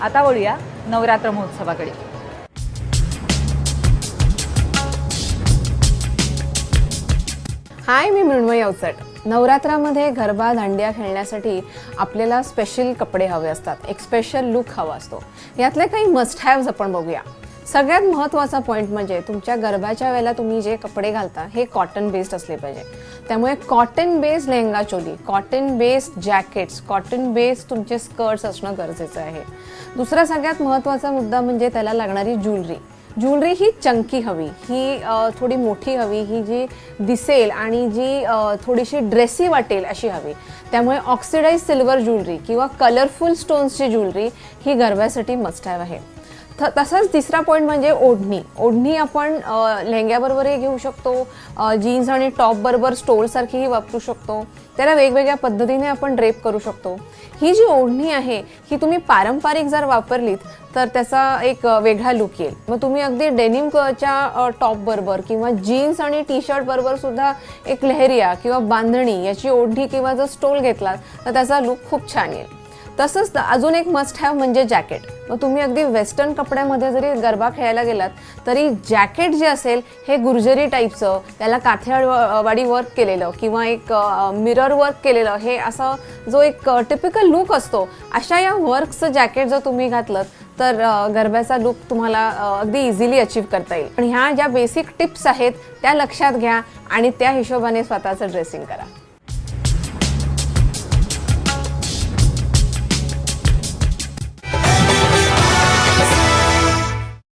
आता वळूया नवरात्र महोत्सवाकडे। हाय, मी मृण्मयी अवचट। नवरात्रामध्ये गरबा दांडिया खेळण्यासाठी आपल्याला स्पेशल कपडे हवे असतात, एक स्पेशल लुक हवा असतो। यातले काही मस्ट हॅव्स आपण बघूया। सगळ्यात महत्त्वाचा पॉइंट म्हणजे तुमच्या गरबाच्या वेळेला तुम्ही जे कपडे घालता हे कॉटन बेस्ड असले पाहिजे। त्यामुळे cotton based lehenga choli, cotton based jackets, cotton based तुमचे स्कर्ट्स असणं गरजेचं आहे। दुसरा सगळ्यात महत्त्वाचा मुद्दा म्हणजे त्याला लागणारी ज्वेलरी। ज्वेलरी ही चंकी हवी, ही थोडी मोठी हवी, ही जी दिसेल आणि जी थोडीशी ड्रेसी वाटेल अशी हवी। त्यामुळे ऑक्सिडाइज सिल्वर ज्वेलरी किंवा कलरफुल स्टोन्सची ज्वेलरी ही गरब्यासाठी मस्ट हॅव आहे। तसंच तिसरा पॉइंट म्हणजे ओढणी। ओढणी आपण लेहंग्याबरोबरही घेऊ शकतो, जीन्स आणि टॉप बरोबर स्टोलसारखीही वापरू शकतो, त्याला वेगवेगळ्या पद्धतीने आपण ड्रेप करू शकतो। ही जी ओढणी आहे ही तुम्ही पारंपरिक जर वापरलीत तर त्याचा एक वेगळा लुक येईल। मग तुम्ही अगदी डेनिमच्या टॉप बरोबर किंवा जीन्स आणि टी शर्ट बरोबर सुद्धा एक लेहरिया किंवा बांधणी याची ओढणी किंवा जर स्टोल घेतलात तर त्याचा लुक खूप छान येईल। तसंच अजून एक मस्ट हॅव म्हणजे जॅकेट। मग तुम्ही अगदी वेस्टर्न कपड्यामध्ये जरी गरबा खेळायला गेलात तरी जॅकेट जे असेल हे गुर्जरी टाईपचं, त्याला काठियावाडी वर्क केलेलं किंवा एक मिरर वर्क केलेलं, हे असं जो एक टिपिकल लुक असतो, अशा या वर्कचं जॅकेट जर तुम्ही घातलं तर गरब्याचा लुक तुम्हाला अगदी इझिली अचीव करता येईल। पण ह्या ज्या बेसिक टिप्स आहेत त्या लक्षात घ्या आणि त्या हिशोबाने स्वतःचं ड्रेसिंग करा।